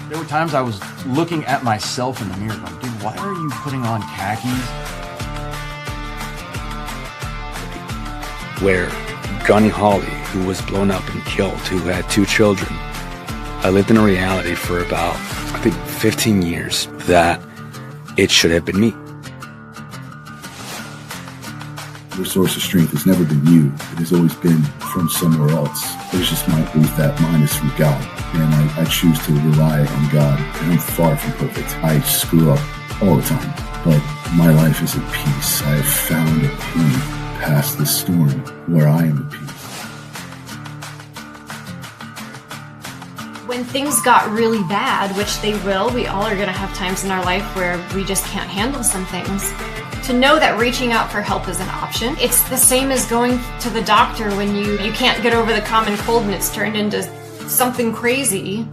There were times I was looking at myself in the mirror going, dude, why are you putting on khakis? Where Gunny Hawley, who was blown up and killed, who had 2 children, I lived in a reality for about, I think, 15 years that it should have been me. Your source of strength has never been you. It has always been from somewhere else. It's just my belief that mine is from God. And I choose to rely on God. And I'm far from perfect. I screw up all the time. But my life is at peace. I have found a point past the storm where I am at peace. When things got really bad, which they will, we all are going to have times in our life where we just can't handle some things. To know that reaching out for help is an option. It's the same as going to the doctor when you can't get over the common cold and it's turned into something crazy.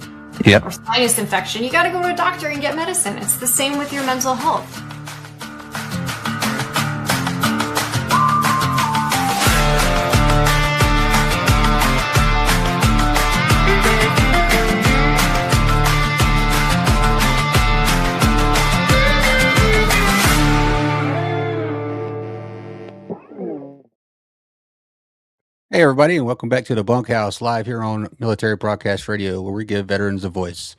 Yep. Or sinus infection. You got to go to a doctor and get medicine. It's the same with your mental health. Hey, everybody, and welcome back to the Bunkhouse live here on Military Broadcast Radio, where we give veterans a voice.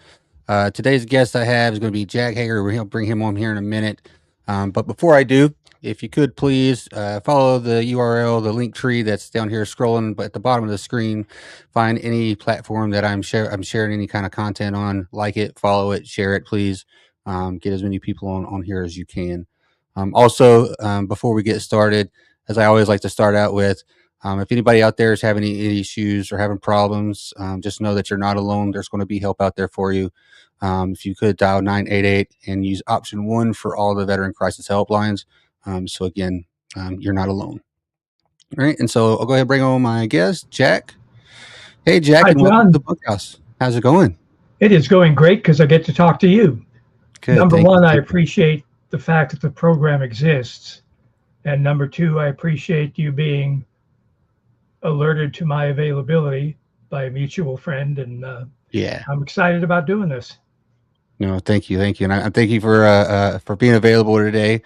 Today's guest I have is going to be Jack Hager. We'll bring him on here in a minute. But before I do, if you could please follow the URL, the link tree that's down here scrolling, but at the bottom of the screen, find any platform that I'm sharing any kind of content on, like it, follow it, share it, please. Get as many people on here as you can. Also, before we get started, as I always like to start out with, if anybody out there is having any issues or having problems, just know that you're not alone. There's going to be help out there for you. If you could dial 988 and use option 1 for all the veteran crisis helplines. So again, you're not alone. All right. And so I'll go ahead and bring on my guest, Jack. Hey, Jack, and welcome to the Bunkhouse. How's it going? It is going great because I get to talk to you. Good, number one, I appreciate the fact that the program exists. And number two, I appreciate you being alerted to my availability by a mutual friend, and I'm excited about doing this. No, thank you, and I thank you for being available today.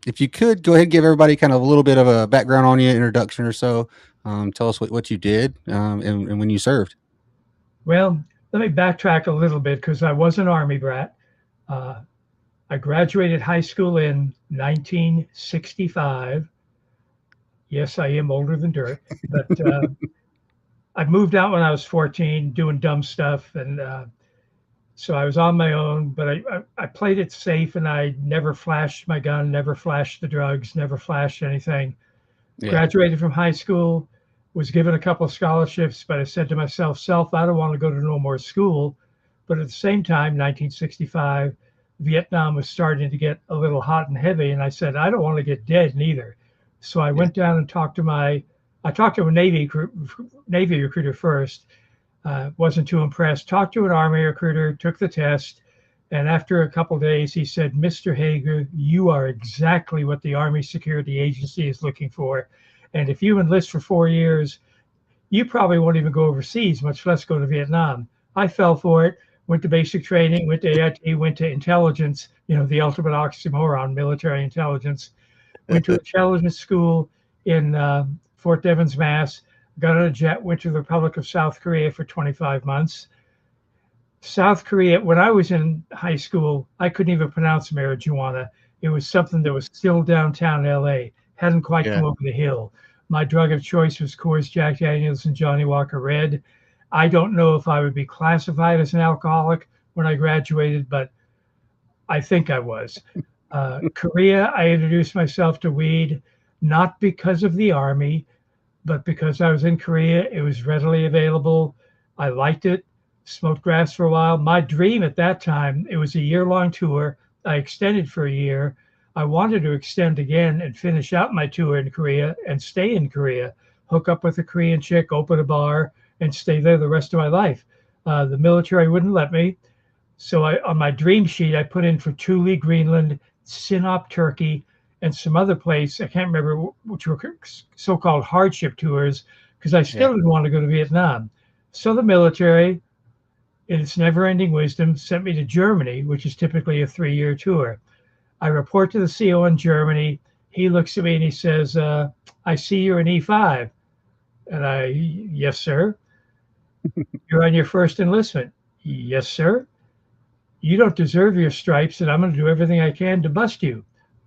If you could go ahead and give everybody kind of a little bit of a background on you, introduction or so. Tell us what you did and when you served. Well, let me backtrack a little bit because I was an Army brat. I graduated high school in 1965. Yes, I am older than dirt, but I moved out when I was 14 doing dumb stuff. And so I was on my own, but I played it safe, and I never flashed my gun, never flashed the drugs, never flashed anything. Yeah. Graduated from high school, was given a couple of scholarships, but I said to myself, I don't want to go to no more school. But at the same time, 1965, Vietnam was starting to get a little hot and heavy. And I said, I don't want to get dead neither. So I went down and talked to a Navy recruiter first. Wasn't too impressed. Talked to an Army recruiter, took the test. And after a couple of days, he said, Mr. Hager, you are exactly what the Army Security Agency is looking for. And if you enlist for 4 years, you probably won't even go overseas, much less go to Vietnam. I fell for it, went to basic training, went to AIT, went to intelligence, the ultimate oxymoron, military intelligence. Went to intelligence school in Fort Devens, Mass. Got on a jet, went to the Republic of South Korea for 25 months. South Korea, when I was in high school, I couldn't even pronounce marijuana. It was something that was still downtown LA, hadn't quite come over the hill. My drug of choice was Coors, Jack Daniels, and Johnny Walker Red. I don't know if I would be classified as an alcoholic when I graduated, but I think I was. Korea, I introduced myself to weed, not because of the Army, but because I was in Korea. It was readily available. I liked it, smoked grass for a while. My dream at that time, it was a year-long tour. I extended for a year. I wanted to extend again and finish out my tour in Korea and stay in Korea, hook up with a Korean chick, open a bar, and stay there the rest of my life. The military wouldn't let me. So on my dream sheet, I put in for Thule, Greenland, Sinop, Turkey, and some other place. I can't remember which were so-called hardship tours because I still didn't want to go to Vietnam. So the military, in its never-ending wisdom, sent me to Germany, which is typically a 3-year tour. I report to the CO in Germany. He looks at me and he says, I see you're an E5. And I, yes, sir. You're on your first enlistment. Yes, sir. You don't deserve your stripes, and I'm going to do everything I can to bust you.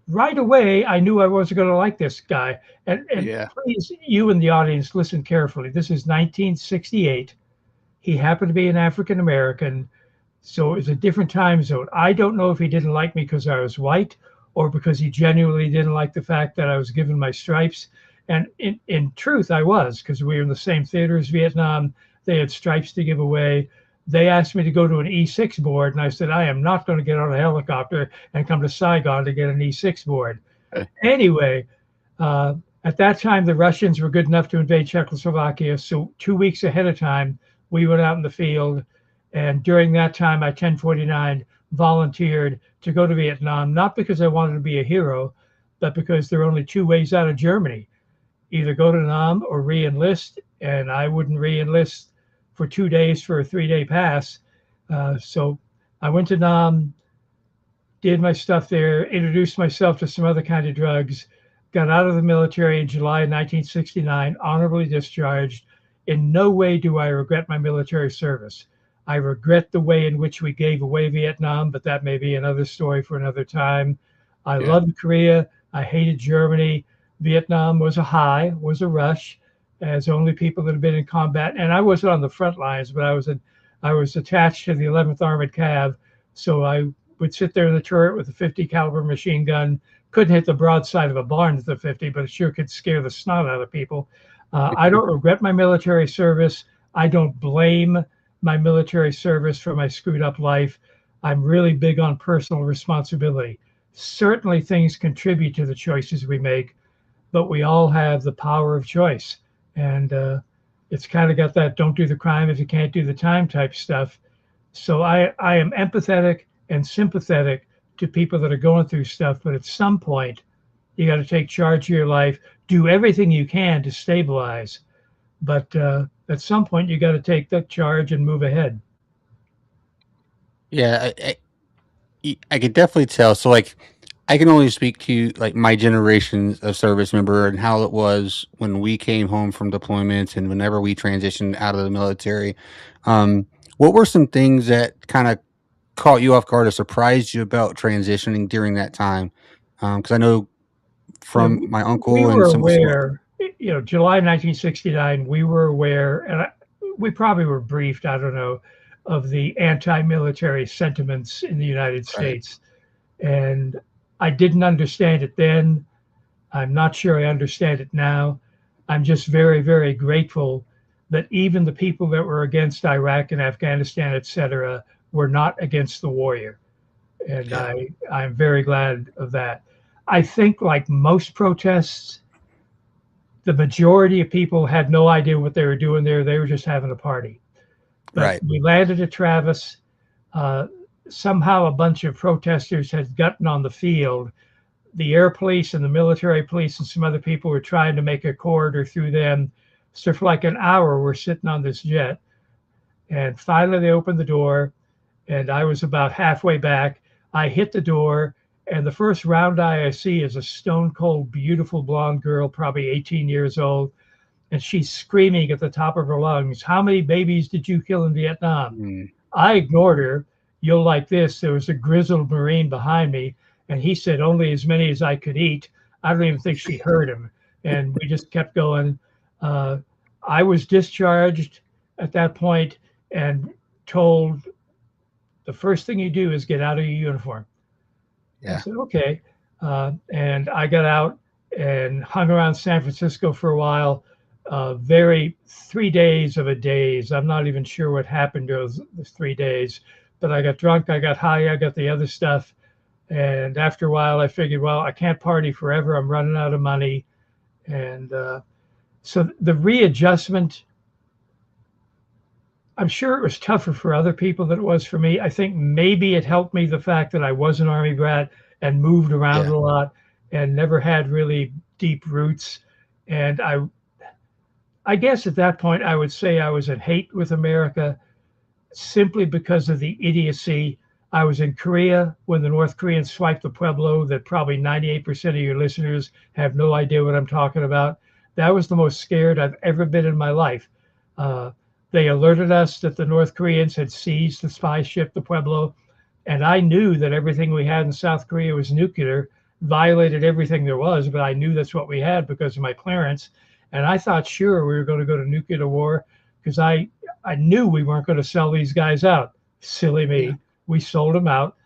Right away, I knew I wasn't going to like this guy. And please, you in the audience, listen carefully. This is 1968. He happened to be an African American, so it was a different time zone. I don't know if he didn't like me because I was white or because he genuinely didn't like the fact that I was given my stripes. And in truth, I was, because we were in the same theater as Vietnam. They had stripes to give away. They asked me to go to an E6 board, and I said, I am not going to get on a helicopter and come to Saigon to get an E6 board. Okay. Anyway, at that time, the Russians were good enough to invade Czechoslovakia. So 2 weeks ahead of time, we went out in the field. And during that time, I 1049 volunteered to go to Vietnam, not because I wanted to be a hero, but because there are only 2 ways out of Germany. Either go to Nam or re-enlist, and I wouldn't re-enlist for 2 days for a 3-day pass. So I went to Nam, did my stuff there, introduced myself to some other kind of drugs, got out of the military in July 1969, honorably discharged. In no way do I regret my military service. I regret the way in which we gave away Vietnam, but that may be another story for another time. I loved Korea. I hated Germany. Vietnam was a high, was a rush, as only people that have been in combat. And I wasn't on the front lines, but I was attached to the 11th Armored Cav. So I would sit there in the turret with a 50 caliber machine gun. Couldn't hit the broadside of a barn with the 50, but it sure could scare the snot out of people. I don't regret my military service. I don't blame my military service for my screwed up life. I'm really big on personal responsibility. Certainly things contribute to the choices we make, but we all have the power of choice. And it's kind of got that don't do the crime if you can't do the time type stuff. So I am empathetic and sympathetic to people that are going through stuff, but at some point you got to take charge of your life, do everything you can to stabilize. But at some point you got to take that charge and move ahead. Yeah, I could definitely tell. So like, I can only speak to like my generation of service member and how it was when we came home from deployments and whenever we transitioned out of the military. What were some things that kind of caught you off guard or surprised you about transitioning during that time? Because I know from my uncle we and were some aware, July 1969, we were aware, and we probably were briefed, I don't know, of the anti-military sentiments in the United States. And I didn't understand it then. I'm not sure I understand it now. I'm just very, very grateful that even the people that were against Iraq and Afghanistan, et cetera, were not against the warrior. And I'm very glad of that. I think like most protests, the majority of people had no idea what they were doing there. They were just having a party. But we landed at Travis. Somehow a bunch of protesters had gotten on the field. The air police and the military police and some other people were trying to make a corridor through them. So for like an hour, we're sitting on this jet. And finally they opened the door, and I was about halfway back. I hit the door, and the first round eye I see is a stone cold, beautiful blonde girl, probably 18 years old. And she's screaming at the top of her lungs, "How many babies did you kill in Vietnam?" I ignored her. You'll like this. There was a grizzled Marine behind me, and he said only as many as I could eat. I don't even think she heard him. And we just kept going. I was discharged at that point and told the first thing you do is get out of your uniform. I said, okay. And I got out and hung around San Francisco for a while. 3 days of a daze. I'm not even sure what happened those 3 days, but I got drunk, I got high, I got the other stuff. And after a while, I figured, well, I can't party forever. I'm running out of money. And so the readjustment, I'm sure it was tougher for other people than it was for me. I think maybe it helped me, the fact that I was an Army brat and moved around a lot. and never had really deep roots. And I guess at that point, I would say I was at hate with America simply because of the idiocy. I was in Korea when the North Koreans swiped the Pueblo, that probably 98% of your listeners have no idea what I'm talking about. That was the most scared I've ever been in my life. They alerted us that the North Koreans had seized the spy ship, the Pueblo, and I knew that everything we had in South Korea was nuclear, violated everything there was, but I knew that's what we had because of my clearance. And I thought, sure, we were going to go to nuclear war because I knew we weren't going to sell these guys out. Silly me. Yeah. We sold them out.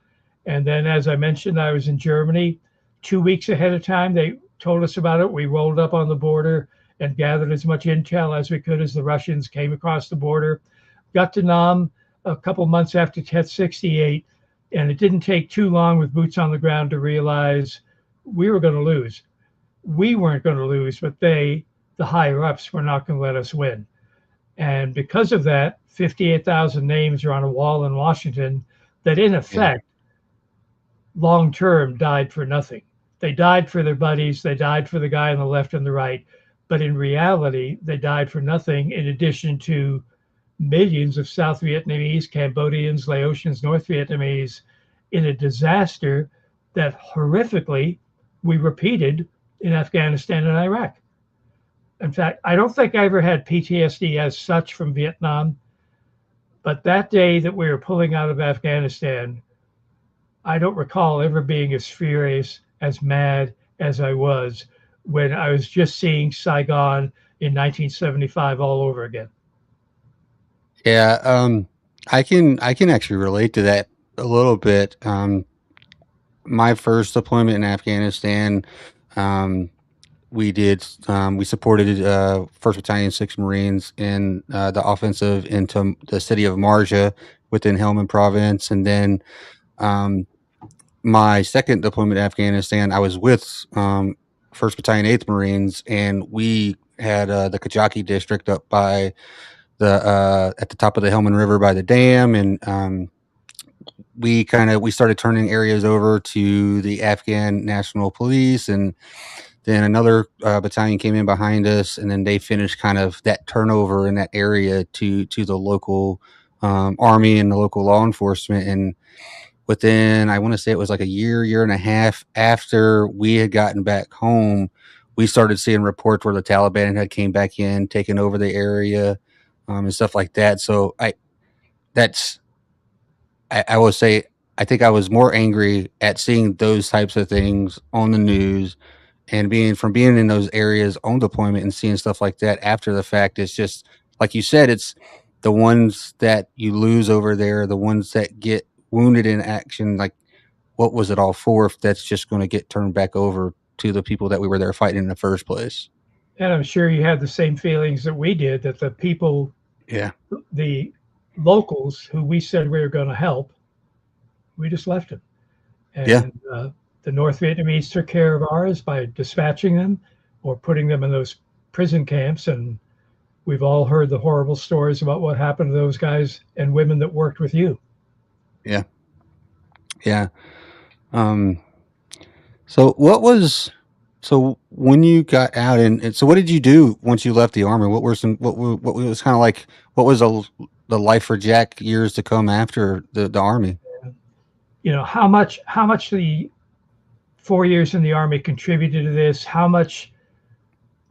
And then, as I mentioned, I was in Germany 2 weeks ahead of time. They told us about it. We rolled up on the border and gathered as much intel as we could as the Russians came across the border. Got to Nam a couple months after Tet 68. And it didn't take too long with boots on the ground to realize we were going to lose. We weren't going to lose, but they, the higher ups, were not going to let us win. And because of that, 58,000 names are on a wall in Washington that, in effect, long term died for nothing. They died for their buddies. They died for the guy on the left and the right. But in reality, they died for nothing, in addition to millions of South Vietnamese, Cambodians, Laotians, North Vietnamese, in a disaster that horrifically we repeated in Afghanistan and Iraq. In fact, I don't think I ever had PTSD as such from Vietnam, but that day that we were pulling out of Afghanistan, I don't recall ever being as furious, as mad as I was when I was just seeing Saigon in 1975 all over again. Yeah, I can actually relate to that a little bit. My first deployment in Afghanistan, we supported 1st Battalion 6th Marines in the offensive into the city of Marja within Helmand Province. And then my second deployment in Afghanistan, I was with 1st Battalion 8th Marines, and we had the Kajaki district up by the at the top of the Helmand River by the dam, and we started turning areas over to the Afghan National Police, and then another battalion came in behind us, and then they finished kind of that turnover in that area to the local army and the local law enforcement. And within, I want to say it was like a year and a half after we had gotten back home, we started seeing reports where the Taliban had came back in, taken over the area, and stuff like that. So I will say, I think I was more angry at seeing those types of things on the news and being in those areas on deployment and seeing stuff like that after the fact. It's just, like you said, it's the ones that you lose over there, the ones that get wounded in action. Like, what was it all for if that's just going to get turned back over to the people that we were there fighting in the first place? And I'm sure you had the same feelings that we did, that the people, the locals who we said we were going to help, we just left them. And the North Vietnamese took care of ours by dispatching them or putting them in those prison camps. And we've all heard the horrible stories about what happened to those guys and women that worked with you. Yeah. Yeah. So when you got out, and so what did you do once you left the Army? What was kind of like, what was the life for Jack years to come after the Army? You know, how much the 4 years in the Army contributed to this, how much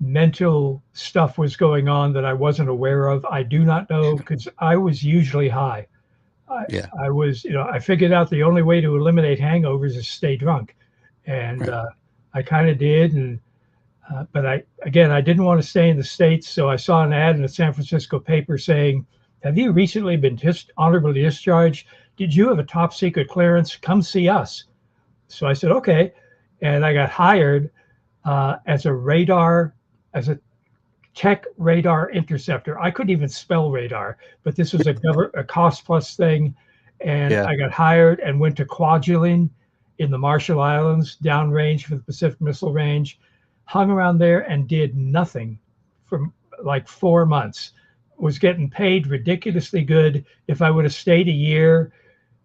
mental stuff was going on that I wasn't aware of, I do not know, because I was usually high. I was, I figured out the only way to eliminate hangovers is stay drunk. And I kind of did. And but I didn't want to stay in the States. So I saw an ad in the San Francisco paper saying, have you recently been honorably discharged? Did you have a top secret clearance? Come see us. So I said, okay. And I got hired as a tech radar interceptor. I couldn't even spell radar, but this was a cost plus thing. And I got hired and went to Kwajalein in the Marshall Islands, downrange for the Pacific Missile Range, hung around there and did nothing for like 4 months. Was getting paid ridiculously good. If I would have stayed a year,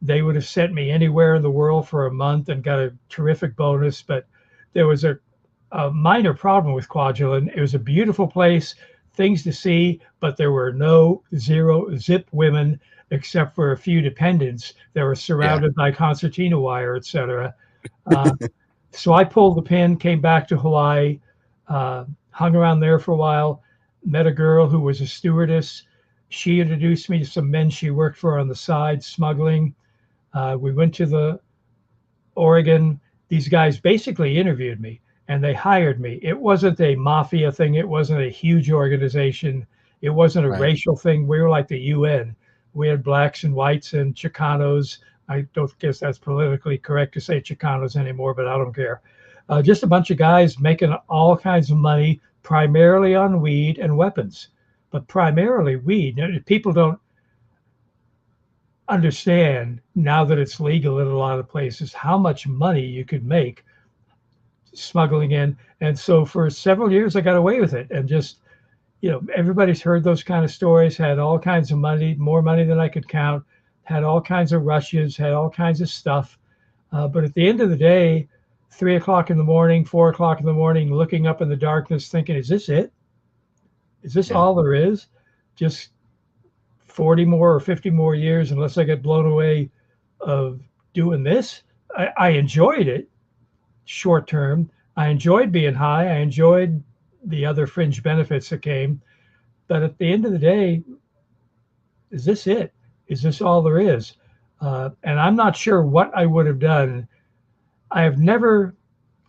they would have sent me anywhere in the world for a month and got a terrific bonus. But there was a minor problem with Kwajalein. It was a beautiful place, things to see, but there were no zero zip women except for a few dependents that were surrounded by concertina wire, etc. So I pulled the pin, came back to Hawaii, hung around there for a while, met a girl who was a stewardess. She introduced me to some men she worked for on the side, smuggling. We went to the Oregon. These guys basically interviewed me and they hired me. It wasn't a mafia thing. It wasn't a huge organization. It wasn't a racial thing. We were like the UN. We had blacks and whites and Chicanos. I don't guess that's politically correct to say Chicanos anymore, but I don't care. Just a bunch of guys making all kinds of money, primarily on weed and weapons, but primarily weed. People don't understand now that it's legal in a lot of places how much money you could make smuggling in. And so for several years, I got away with it. And just, everybody's heard those kind of stories, had all kinds of money, more money than I could count, had all kinds of rushes, had all kinds of stuff. But at the end of the day, 3 o'clock in the morning, 4 o'clock in the morning, looking up in the darkness, thinking, is this it? Is this all there is? Just 40 more or 50 more years, unless I get blown away of doing this. I enjoyed it short term. I enjoyed being high. I enjoyed the other fringe benefits that came. But at the end of the day, is this it? Is this all there is? And I'm not sure what I would have done. I have never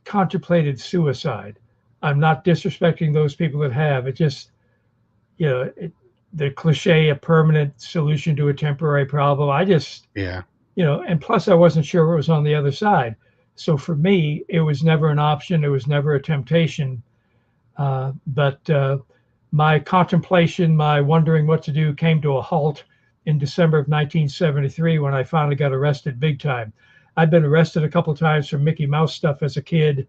contemplated suicide. I'm not disrespecting those people that have. It just, the cliche, a permanent solution to a temporary problem. I just, and plus I wasn't sure what was on the other side. So for me, it was never an option. It was never a temptation. But my contemplation, my wondering what to do came to a halt in December of 1973 when I finally got arrested big time. I'd been arrested a couple of times for Mickey Mouse stuff as a kid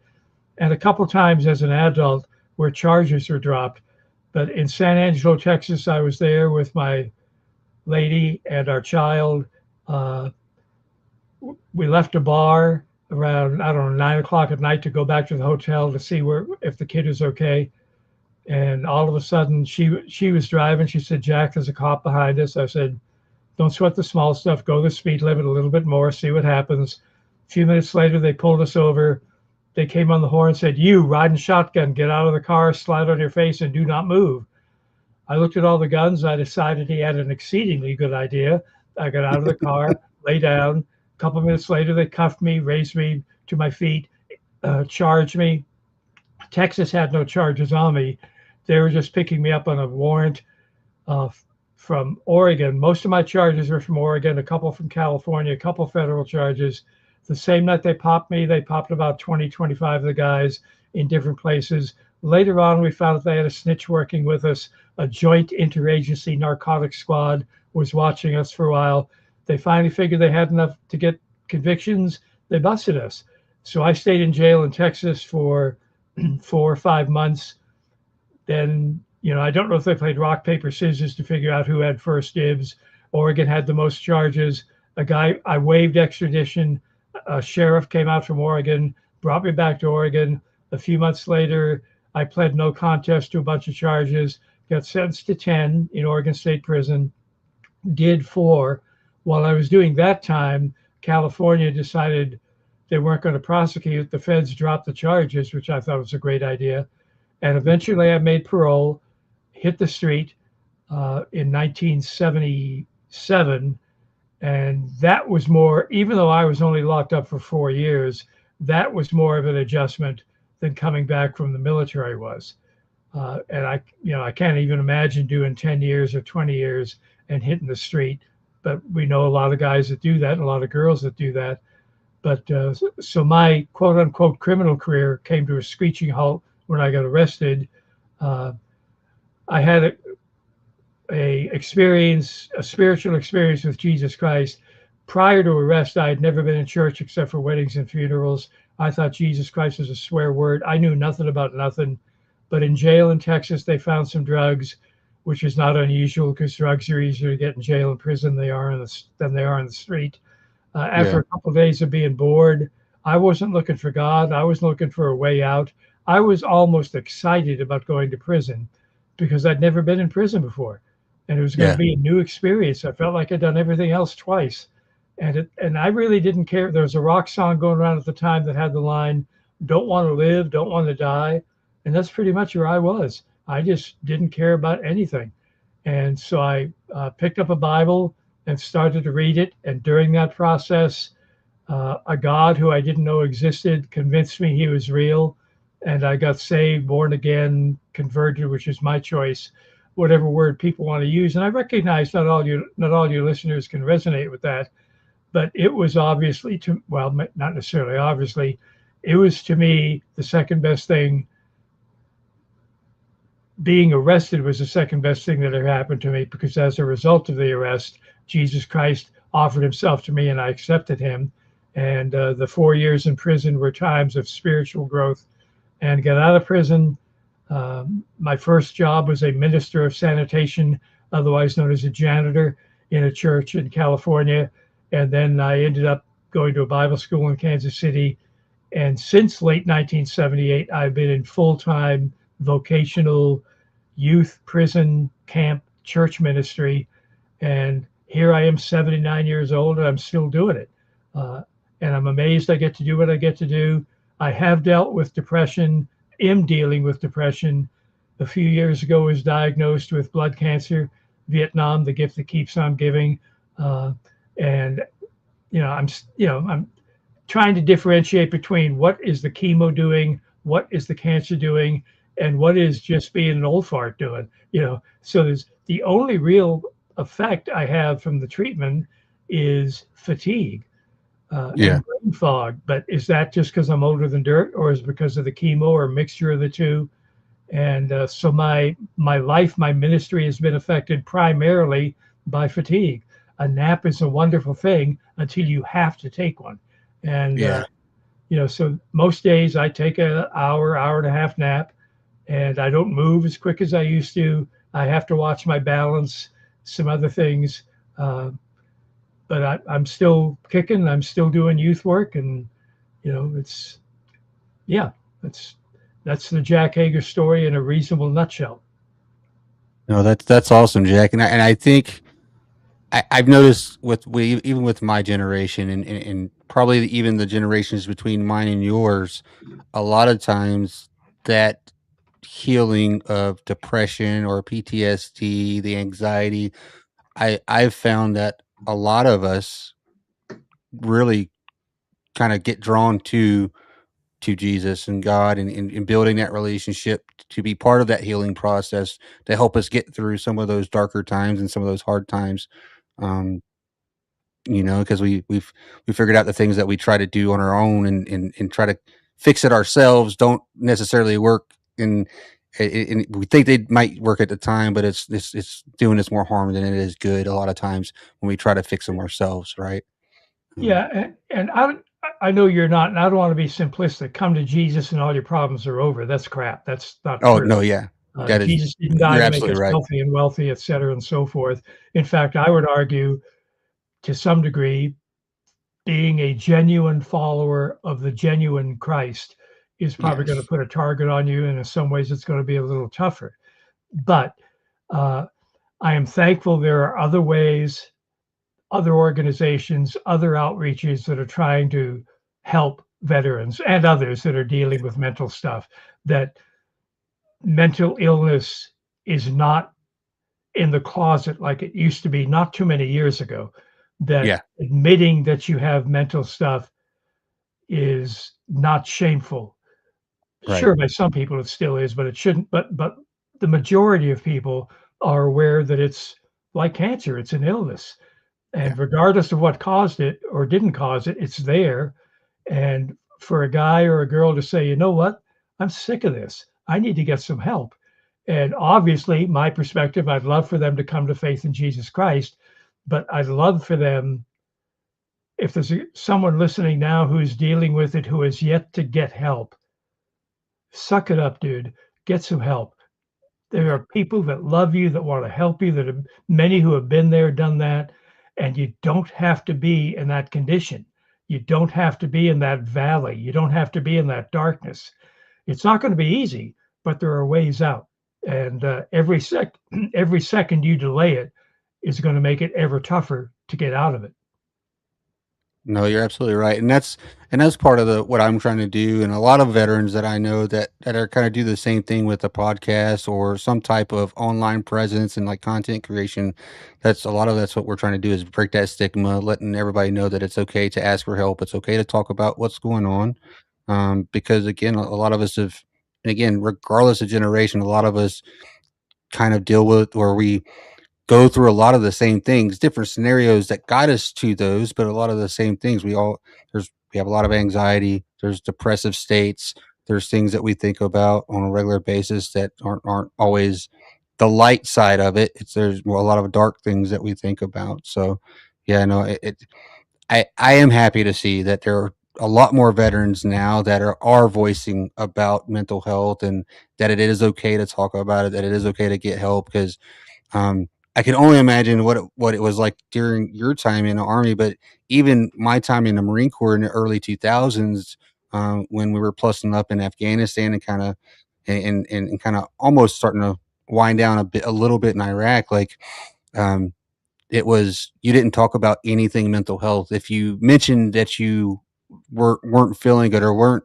and a couple of times as an adult where charges were dropped. But in San Angelo, Texas, I was there with my lady and our child. We left a bar around, 9 o'clock at night to go back to the hotel to see if the kid was okay. And all of a sudden she was driving. She said, Jack, there's a cop behind us. I said, don't sweat the small stuff. Go the speed limit a little bit more, see what happens. A few minutes later, they pulled us over. They came on the horn and said, you riding shotgun, get out of the car, slide on your face and do not move. I looked at all the guns. I decided he had an exceedingly good idea. I got out of the car, lay down. A couple of minutes later, they cuffed me, raised me to my feet, charged me. Texas had no charges on me. They were just picking me up on a warrant from Oregon. Most of my charges were from Oregon, a couple from California, a couple federal charges. The same night they popped me, they popped about 20, 25 of the guys in different places. Later on, we found that they had a snitch working with us. A joint interagency narcotics squad was watching us for a while. They finally figured they had enough to get convictions. They busted us. So I stayed in jail in Texas for 4 or 5 months. Then, I don't know if they played rock, paper, scissors to figure out who had first dibs. Oregon had the most charges. I waived extradition. A sheriff came out from Oregon, brought me back to Oregon. A few months later, I pled no contest to a bunch of charges, got sentenced to 10 in Oregon State Prison, did 4. While I was doing that time, California decided they weren't going to prosecute. The feds dropped the charges, which I thought was a great idea. And eventually I made parole, hit the street in 1977. And that was more, even though I was only locked up for 4 years, that was more of an adjustment than coming back from the military was. And I can't even imagine doing 10 years or 20 years and hitting the street. But we know a lot of guys that do that and a lot of girls that do that. But so my quote unquote criminal career came to a screeching halt when I got arrested. I had a spiritual experience with Jesus Christ. Prior to arrest, I had never been in church except for weddings and funerals. I thought Jesus Christ was a swear word. I knew nothing about nothing. But in jail in Texas, they found some drugs, which is not unusual because drugs are easier to get in jail and prison than they are in the street. After a couple of days of being bored, I wasn't looking for God. I was looking for a way out. I was almost excited about going to prison because I'd never been in prison before. And it was going to Yeah. be a new experience. I felt like I'd done everything else twice. And I really didn't care. There was a rock song going around at the time that had the line, "Don't want to live, don't want to die." And that's pretty much where I was. I just didn't care about anything. And so I picked up a Bible and started to read it. And during that process, a God who I didn't know existed convinced me he was real. And I got saved, born again, converted, which is my choice, whatever word people want to use. And I recognize not all your listeners can resonate with that, but it was obviously not necessarily obviously, it was to me the second best thing. Being arrested was the second best thing that ever happened to me, because as a result of the arrest, Jesus Christ offered himself to me and I accepted him. And the 4 years in prison were times of spiritual growth. And got out of prison. My first job was a minister of sanitation, otherwise known as a janitor, in a church in California. And then I ended up going to a Bible school in Kansas City. And since late 1978, I've been in full-time vocational youth prison camp church ministry. And here I am, 79 years old, and I'm still doing it. And I'm amazed I get to do what I get to do. I have dealt with depression, am dealing with depression. A few years ago, was diagnosed with blood cancer, Vietnam, the gift that keeps on giving. And I'm trying to differentiate between what is the chemo doing, what is the cancer doing, and what is just being an old fart doing. So there's the only real effect I have from the treatment is fatigue Yeah. and brain fog. But is that just because I'm older than dirt, or is it because of the chemo, or a mixture of the two? And so my life, my ministry has been affected primarily by fatigue. A nap is a wonderful thing until you have to take one. And, Yeah. so most days I take an hour and a half nap, and I don't move as quick as I used to. I have to watch my balance, some other things. But I'm still kicking. I'm still doing youth work. And, that's the Jack Hager story in a reasonable nutshell. No, that's awesome, Jack. And I think I've noticed even with my generation and probably even the generations between mine and yours, a lot of times that healing of depression or PTSD, the anxiety, I've found that a lot of us really kind of get drawn to Jesus and God and building that relationship to be part of that healing process to help us get through some of those darker times and some of those hard times. Um, because we figured out the things that we try to do on our own and try to fix it ourselves don't necessarily work. And we think they might work at the time, but it's doing us more harm than it is good a lot of times when we try to fix them ourselves, right? Um, Yeah, and I know you're not, and I don't want to be simplistic. Come to Jesus and all your problems are over. That's crap. That's not oh true. no, yeah, that is Jesus didn't die you're to make absolutely us right. healthy and wealthy, et cetera, and so forth. In fact, I would argue, to some degree, being a genuine follower of the genuine Christ is probably going to Yes, put a target on you, and in some ways, it's going to be a little tougher. But uh, I am thankful there are other ways, other organizations, other outreaches that are trying to help veterans and others that are dealing with mental stuff. That mental illness is not in the closet like it used to be not too many years ago. That yeah, admitting that you have mental stuff is not shameful. right, Sure, by some people it still is, but it shouldn't. But the majority of people are aware that it's like cancer, it's an illness. yeah, And regardless of what caused it or didn't cause it, it's there. And for a guy or a girl to say, you know what, I'm sick of this. I need to get some help. And obviously, my perspective, I'd love for them to come to faith in Jesus Christ, but I'd love for them, if there's someone listening now who's dealing with it, who has yet to get help, suck it up, dude. Get some help. There yeah, are people that love you, that want to help you, that have many who have been there, done that, and you don't have to be in that condition. You don't have to be in that valley. You don't have to be in that darkness. It's not going to be easy, but there are ways out. And every second you delay it is going to make it ever tougher to get out of it. No, you're absolutely right, and that's part of the what I'm trying to do, and a lot of veterans that I know that are kind of do the same thing with the podcast or some type of online presence and like content creation. That's a lot of that's what we're trying to do is break that stigma, letting everybody know that it's okay to ask for help. It's okay to talk about what's going on, because again, a lot of us have, and again, regardless of generation, a lot of us kind of deal with where we go through a lot of the same things, different scenarios that got us to those, but a lot of the same things. We have a lot of anxiety. There's depressive states. There's things that we think about on a regular basis that aren't always the light side of it. There's a lot of dark things that we think about. So, yeah, no, I am happy to see that there are a lot more veterans now that are voicing about mental health and that it is okay to talk about it, that it is okay to get help because um, I can only imagine what it was like during your time in the Army, but even my time in the Marine Corps in the early 2000s, when we were plussing up in Afghanistan and kind of almost starting to wind down a little bit in Iraq, like um, it was you didn't talk about anything mental health. If you mentioned that you weren't feeling good or weren't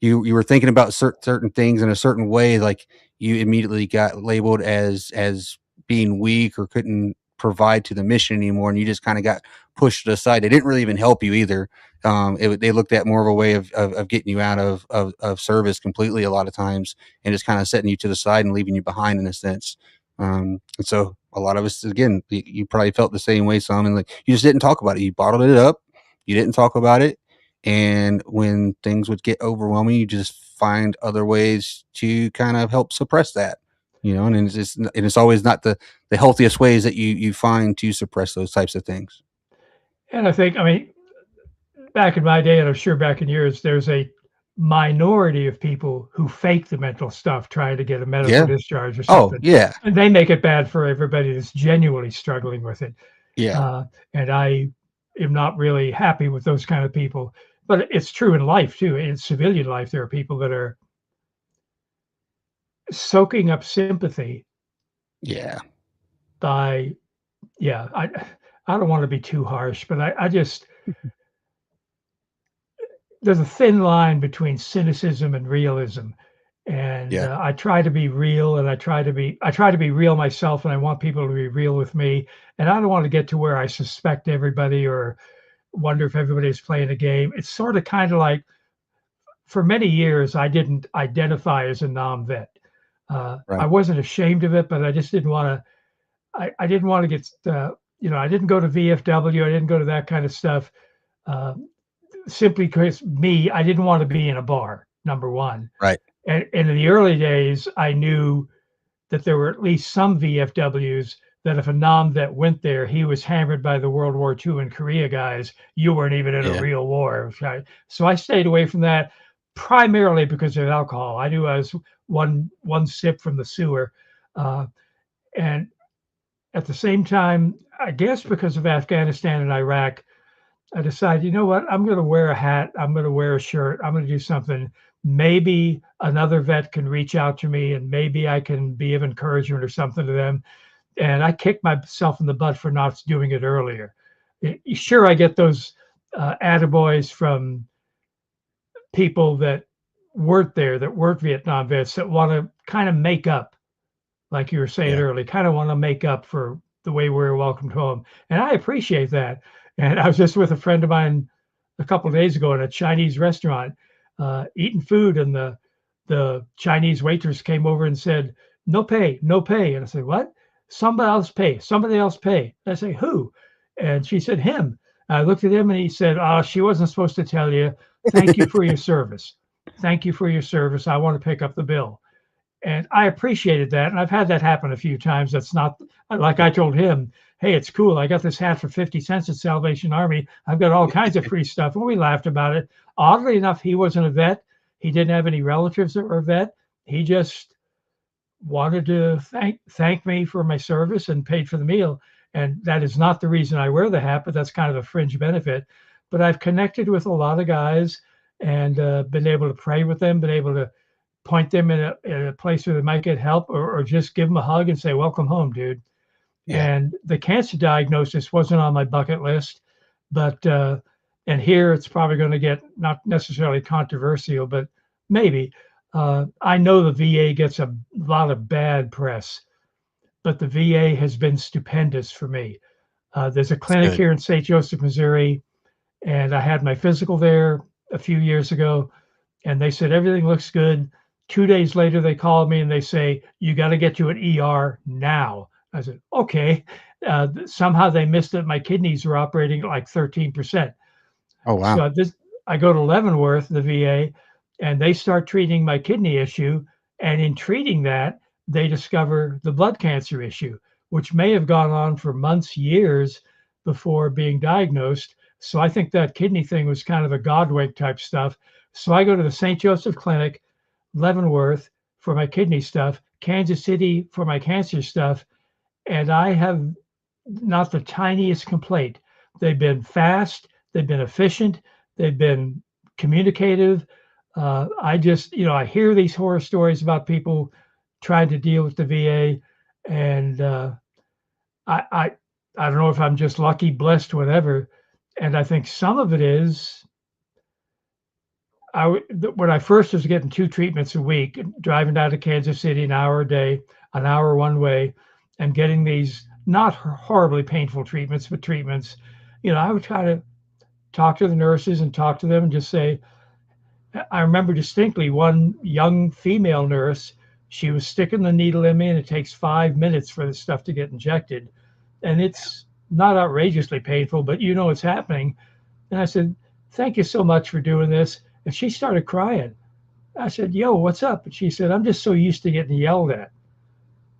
you were thinking about certain things in a certain way, like you immediately got labeled as being weak or couldn't provide to the mission anymore, and you just kind of got pushed aside. They didn't really even help you either. They looked at more of a way of getting you out of service completely a lot of times, and just kind of setting you to the side and leaving you behind in a sense. And so a lot of us, again, you probably felt the same way, some, and like you just didn't talk about it. You bottled it up. You didn't talk about it, and when things would get overwhelming, you just find other ways to kind of help suppress that, and it's always not the healthiest ways that you find to suppress those types of things. And I mean, back in my day, and I'm sure back in yours, there's a minority of people who fake the mental stuff trying to get a medical Yeah. discharge or Oh, something. yeah. And they make it bad for everybody that's genuinely struggling with it. Yeah. And I am not really happy with those kind of people. But it's true in life too. In civilian life, there are people that are soaking up sympathy Yeah. by, yeah, I don't want to be too harsh, but I just, there's a thin line between cynicism and realism. And Yeah. I try to be real, and I try to be real myself, and I want people to be real with me. And I don't want to get to where I suspect everybody or wonder if everybody's playing a game. It's sort of kind of like for many years I didn't identify as a non-vet. I Right. wasn't ashamed of it, but I just didn't want to. I didn't want to get. I didn't go to VFW. I didn't go to that kind of stuff. Uh, Simply because I didn't want to be in a bar. Number one. Right. And in the early days, I knew that there were at least some VFWs that if a non-vet went there, he was hammered by the World War II and Korea guys. You weren't even in a Yeah. real war. Right? So I stayed away from that primarily because of alcohol. I knew I was one sip from the sewer. And at the same time, I guess because of Afghanistan and Iraq, I decided, you know what? I'm going to wear a hat. I'm going to wear a shirt. I'm going to do something. Maybe another vet can reach out to me and maybe I can be of encouragement or something to them. And I kicked myself in the butt for not doing it earlier. Sure, I get those attaboys from people that weren't there, that weren't Vietnam vets, that want to kind of make up, like you were saying Yeah. earlier, kind of want to make up for the way we were welcomed home. And I appreciate that. And I was just with a friend of mine a couple of days ago at a Chinese restaurant, eating food, and the Chinese waitress came over and said, "No pay, no pay." And I said, "What? Somebody else pay. Somebody else pay." And I say, "Who?" And she said, "Him." And I looked at him and he said, "Oh, she wasn't supposed to tell you. Thank you for your service. Thank you for your service. I want to pick up the bill." And I appreciated that. And I've had that happen a few times. That's not like I told him, "Hey, it's cool. I got this hat for 50 cents at Salvation Army. I've got all kinds of free stuff." And we laughed about it. Oddly enough, he wasn't a vet. He didn't have any relatives that were a vet. He just wanted to thank me for my service and paid for the meal. And that is not the reason I wear the hat, but that's kind of a fringe benefit. but I've connected with a lot of guys and been able to pray with them, been able to point them in a place where they might get help, or just give them a hug and say, welcome home, dude. Yeah. And the cancer diagnosis wasn't on my bucket list, but and here it's probably going to get not necessarily controversial, but maybe. I know the VA gets a lot of bad press, but the VA has been stupendous for me. There's a clinic good. here in St. Joseph, Missouri, and I had my physical there a few years ago, and they said everything looks good. 2 days later, they called me and they say, you got to get to an ER now. I said, okay. Somehow they missed that my kidneys were operating at like 13%. Oh, wow. So I go to Leavenworth, the VA, and they start treating my kidney issue. And in treating that, they discover the blood cancer issue, which may have gone on for months, years before being diagnosed. So I think that kidney thing was kind of a godwink type stuff. So I go to the St. Joseph Clinic, Leavenworth for my kidney stuff, Kansas City for my cancer stuff, and I have not the tiniest complaint. They've been fast, they've been efficient, they've been communicative. I just, I hear these horror stories about people trying to deal with the VA, and I don't know if I'm just lucky, blessed, whatever. And I think some of it is when I first was getting 2 treatments a week, driving down to Kansas City an hour a day, an hour one way, and getting these not horribly painful treatments, but treatments, I would try to talk to the nurses and talk to them and just say, I remember distinctly one young female nurse, she was sticking the needle in me, and it takes 5 minutes for the stuff to get injected. And it's not outrageously painful, but it's happening. And I said, thank you so much for doing this. And she started crying. I said, yo, what's up? And she said, I'm just so used to getting yelled at.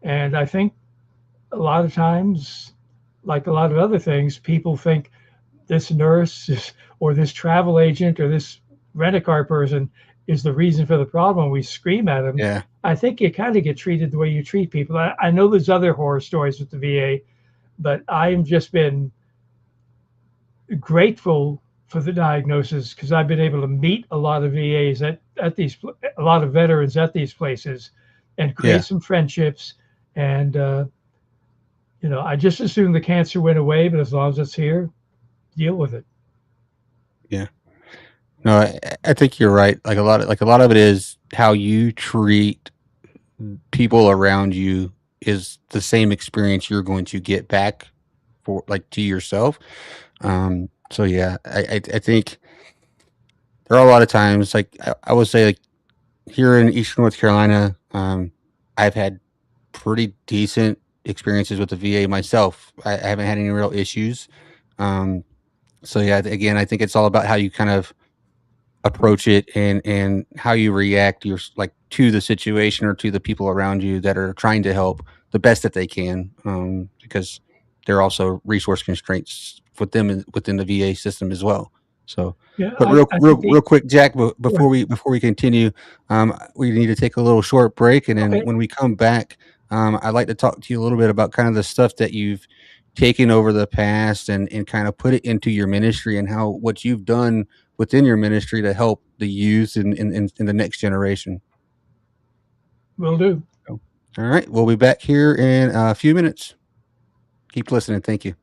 And I think a lot of times, like a lot of other things, people think this nurse or this travel agent or this rent-a-car person is the reason for the problem. We scream at them. Yeah. I think you kind of get treated the way you treat people. I know there's other horror stories with the VA, but I've just been grateful for the diagnosis because I've been able to meet a lot of VAs a lot of veterans at these places and create some friendships. And, I just assume the cancer went away, but as long as it's here, deal with it. Yeah. No, I think you're right. Like a lot of it is how you treat people around you is the same experience you're going to get back to yourself. So yeah, I think there are a lot of times, like I would say, like here in Eastern North Carolina, I've had pretty decent experiences with the VA myself. I haven't had any real issues. So yeah, again, I think it's all about how you kind of approach it and how you react to the situation or to the people around you that are trying to help the best that they can, because there are also resource constraints within the VA system as well. So, but real quick, Jack, before we continue, we need to take a little short break, and then when we come back, I'd like to talk to you a little bit about kind of the stuff that you've taken over the past and kind of put it into your ministry and what you've done within your ministry to help the youth in the next generation. Will do. All right. We'll be back here in a few minutes. Keep listening. Thank you.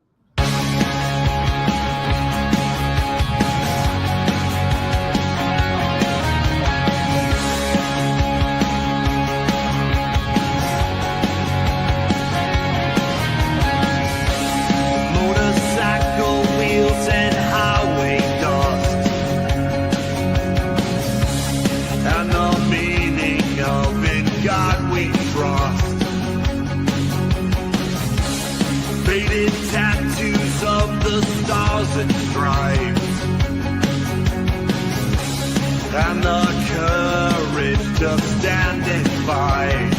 And stripes, and the courage to stand and fight.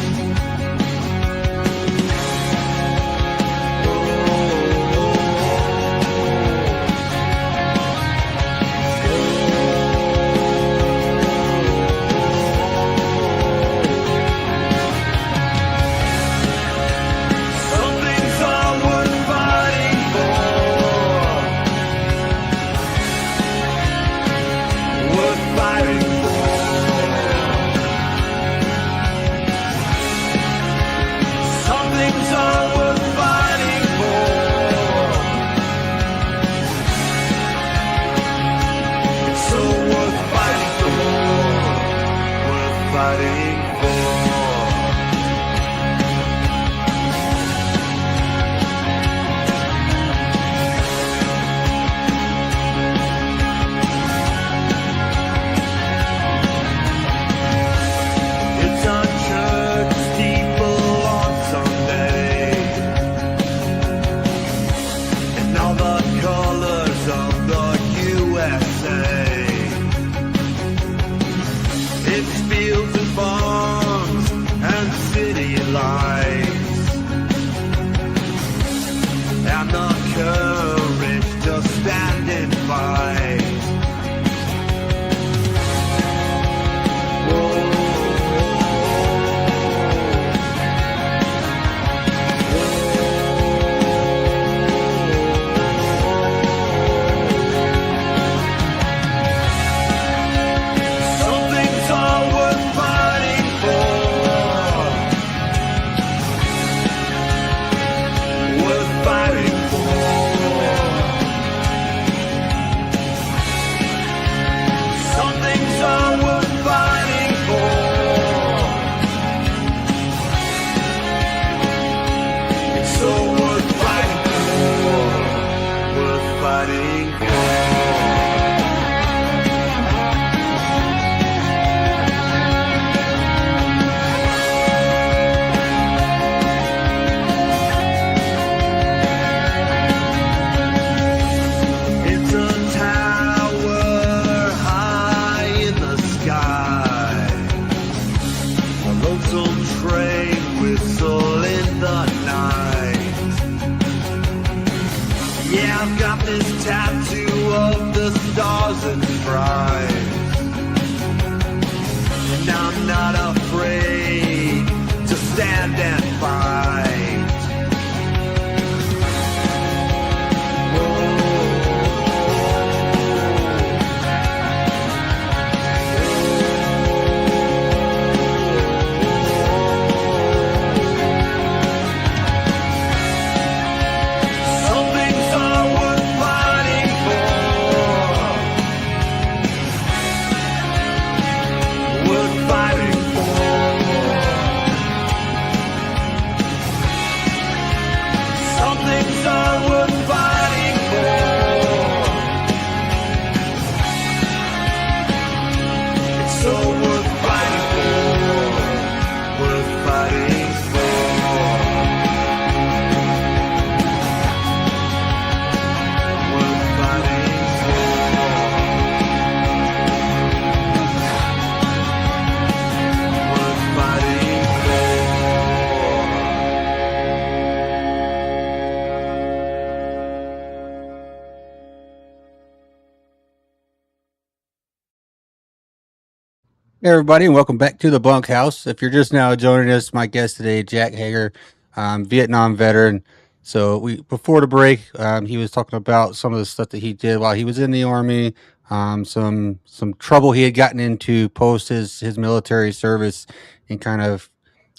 fight, and the courage to stand and fight. Some things are worth fighting for. Worth fighting for. Some things are worth fighting for. It's so worth fighting for. Worth fighting for. It's a tower high in the sky. A lonesome train whistle in the night. Yeah, I've got this tattoo of the stars and stripes. And I'm not afraid to stand and fight. Some things are worth fighting for. Worth fighting for. Some things are worth fighting for. It's so worth fighting for. Worth fighting for. Worth fighting for. Worth fighting for. Hey everybody, and welcome back to the Bunkhouse. If you're just now joining us, my guest today, Jack Hager, Vietnam veteran. So before the break, he was talking about some of the stuff that he did while he was in the Army, some trouble he had gotten into post his military service, and kind of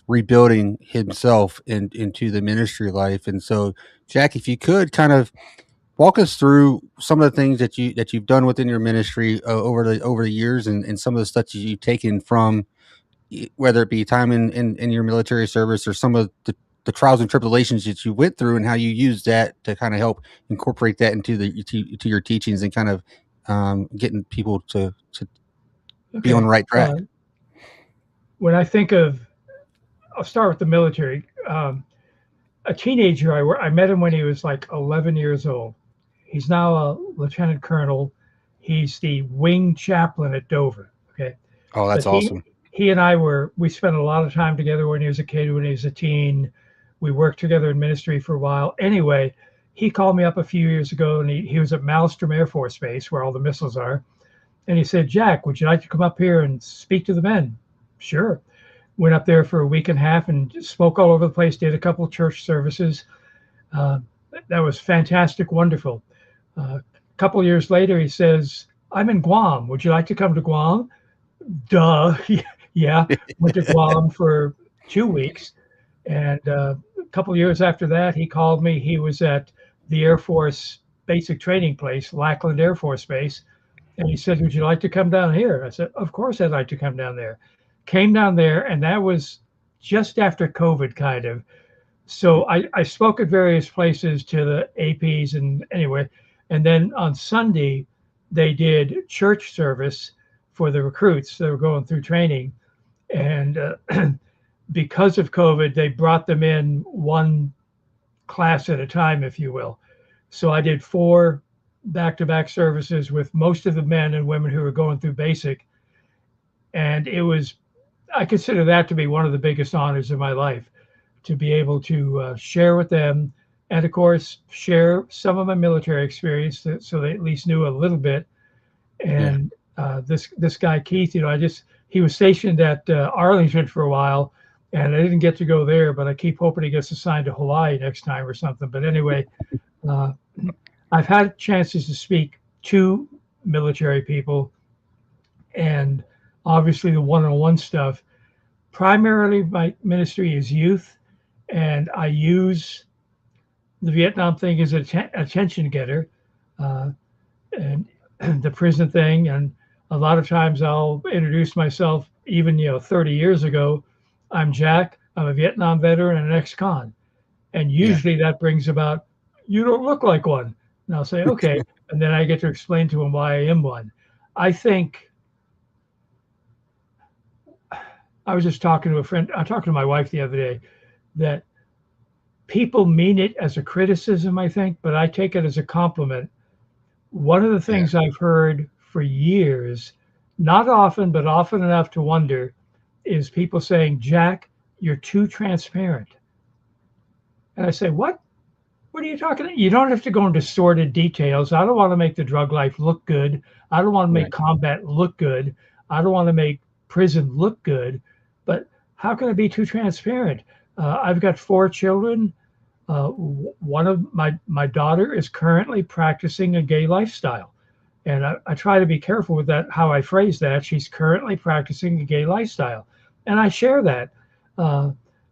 rebuilding himself into the ministry life. And so, Jack, if you could kind of walk us through some of the things that you've done within your ministry over the years, and some of the stuff that you've taken from whether it be time in your military service, or some of the trials and tribulations that you went through, and how you used that to kind of help incorporate that into to your teachings, and kind of getting people to be on the right track. When I think of, I'll start with the military. A teenager, I met him when he was like 11 years old. He's now a lieutenant colonel. He's the wing chaplain at Dover. Okay. Oh, that's But awesome. He and we spent a lot of time together when he was a kid, when he was a teen. We worked together in ministry for a while. Anyway, he called me up a few years ago, and he was at Malmstrom Air Force Base, where all the missiles are. And he said, Jack, would you like to come up here and speak to the men? Sure. Went up there for a week and a half and spoke all over the place, did a couple of church services. That was fantastic, wonderful. A couple of years later, he says, I'm in Guam. Would you like to come to Guam? Duh. Yeah. Went to Guam for 2 weeks. And a couple of years after that, he called me. He was at the Air Force basic training place, Lackland Air Force Base. And he said, would you like to come down here? I said, of course I'd like to come down there. Came down there, and that was just after COVID, kind of. So I spoke at various places to the APs, and anyway, and then on Sunday, they did church service for the recruits that were going through training. And because of COVID, they brought them in one class at a time, if you will. So I did 4 back-to-back services with most of the men and women who were going through basic. And I consider that to be one of the biggest honors of my life, to be able to share with them, and of course share some of my military experience, so they at least knew a little bit. And this guy Keith, he was stationed at Arlington for a while, and I didn't get to go there, but I keep hoping he gets assigned to Hawaii next time or something. But anyway, I've had chances to speak to military people, and obviously the one-on-one stuff. Primarily, my ministry is youth, and I use the Vietnam thing as an attention getter, and the prison thing. And a lot of times I'll introduce myself, even 30 years ago. I'm Jack. I'm a Vietnam veteran and an ex-con, and usually that brings about, you don't look like one. And I'll say, okay, and then I get to explain to them why I am one. I think. I was just talking to a friend. I talked to my wife the other day that people mean it as a criticism, I think, but I take it as a compliment. One of the things I've heard for years, not often, but often enough to wonder, is people saying, Jack, you're too transparent. And I say, what? What are you talking about? You don't have to go into sordid details. I don't want to make the drug life look good. I don't want to make combat look good. I don't want to make prison look good. But how can I be too transparent? I've got 4 children. One of my daughter is currently practicing a gay lifestyle. And I try to be careful with that, how I phrase that. She's currently practicing a gay lifestyle. And I share that,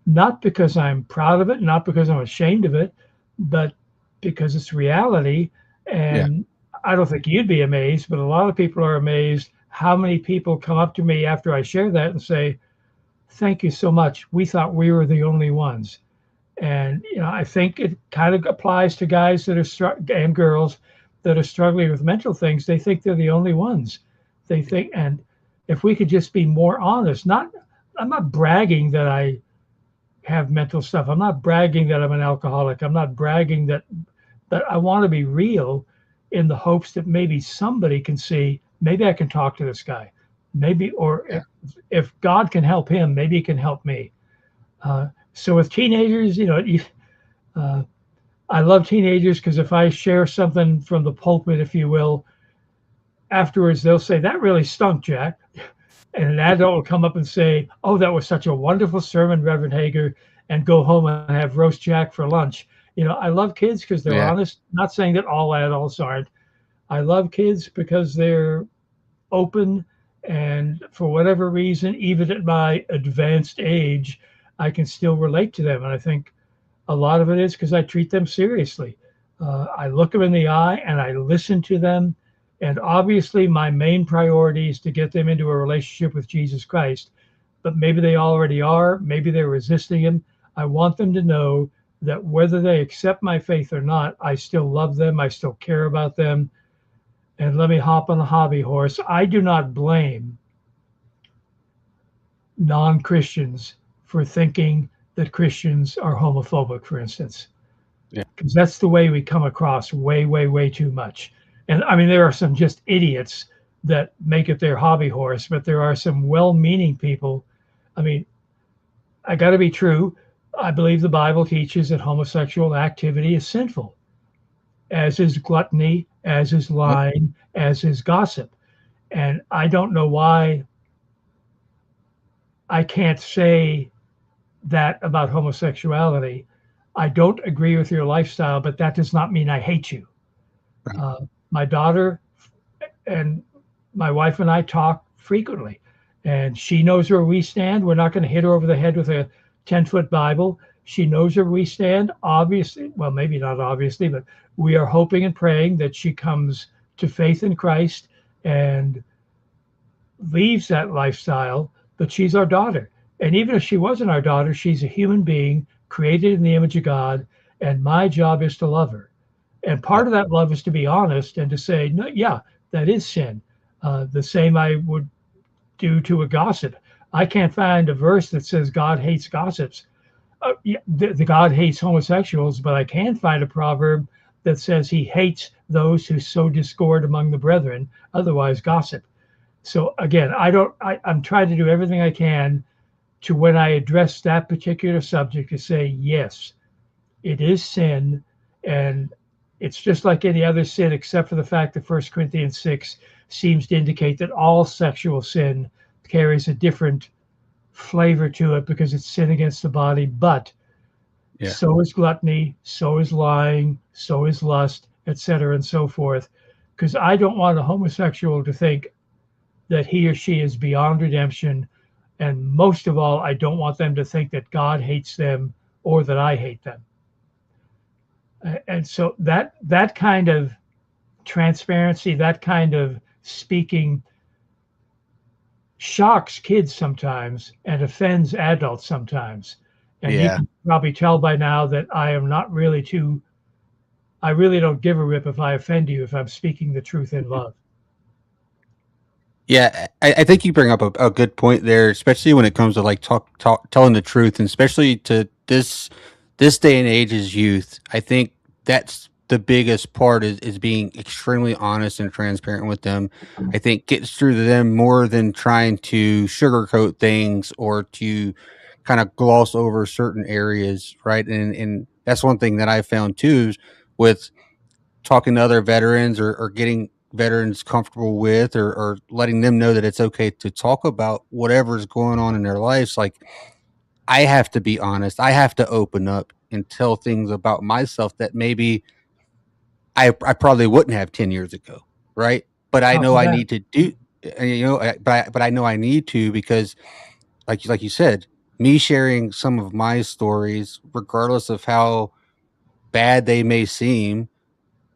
not because I'm proud of it, not because I'm ashamed of it, but because it's reality. And I don't think you'd be amazed, but a lot of people are amazed how many people come up to me after I share that and say, thank you so much. We thought we were the only ones. And, I think it kind of applies to guys that are and girls that are struggling with mental things. They think they're the only ones. They think, and if we could just be more honest, I'm not bragging that I have mental stuff. I'm not bragging that I'm an alcoholic. I'm not bragging that, but I want to be real in the hopes that maybe somebody can see, maybe I can talk to this guy. Maybe, or if God can help him, maybe he can help me. So with teenagers, I love teenagers because if I share something from the pulpit, if you will, afterwards they'll say, that really stunk, Jack. And an adult will come up and say, oh, that was such a wonderful sermon, Reverend Hager, and go home and have roast Jack for lunch. I love kids because they're honest. Not saying that all adults aren't. I love kids because they're open, and for whatever reason, even at my advanced age, I can still relate to them. And I think a lot of it is because I treat them seriously. I look them in the eye and I listen to them. And obviously my main priority is to get them into a relationship with Jesus Christ. But maybe they already are. Maybe they're resisting him. I want them to know that whether they accept my faith or not, I still love them. I still care about them. And let me hop on the hobby horse. I do not blame non-Christians for thinking that Christians are homophobic, for instance. Because that's the way we come across way, way, way too much. And I mean, there are some just idiots that make it their hobby horse, but there are some well-meaning people. I mean, I got to be true. I believe the Bible teaches that homosexual activity is sinful, as is gluttony, as is lying, as is gossip. And I don't know why I can't say that about homosexuality. I don't agree with your lifestyle, but that does not mean I hate you. My daughter and my wife and I talk frequently, and she knows where we stand. We're not going to hit her over the head with a 10-foot Bible. She knows where we stand, obviously. Well, maybe not obviously, but we are hoping and praying that she comes to faith in Christ and leaves that lifestyle. But she's our daughter. And even if she wasn't our daughter, she's a human being created in the image of God. And my job is to love her. And part of that love is to be honest and to say, no, yeah, that is sin. The same I would do to a gossip. I can't find a verse that says God hates gossips. The God hates homosexuals, but I can find a proverb that says he hates those who sow discord among the brethren, otherwise gossip. So again, I'm trying to do everything I can to when I address that particular subject to say, yes, it is sin, and it's just like any other sin, except for the fact that 1 Corinthians 6 seems to indicate that all sexual sin carries a different flavor to it because it's sin against the body. But Yeah. so is gluttony, so is lying, so is lust, etc., and so forth. Because I don't want a homosexual to think that he or she is beyond redemption. And most of all, I don't want them to think that God hates them or that I hate them. And so that kind of transparency, that kind of speaking shocks kids sometimes and offends adults sometimes. And you Yeah. can probably tell by now that I am not really I really don't give a rip if I offend you if I'm speaking the truth in love. Yeah, I think you bring up a good point there, especially when it comes to like telling the truth, and especially to this day and age's youth. I think that's the biggest part is being extremely honest and transparent with them. I think gets through to them more than trying to sugarcoat things or to kind of gloss over certain areas, right? And that's one thing that I found too is with talking to other veterans or getting veterans comfortable with or letting them know that it's okay to talk about whatever's going on in their lives. Like I have to be honest. I have to open up and tell things about myself that maybe I probably wouldn't have 10 years ago. Right. But I know Copy I that. need to do, but I know I need to because like you said, me sharing some of my stories, regardless of how bad they may seem,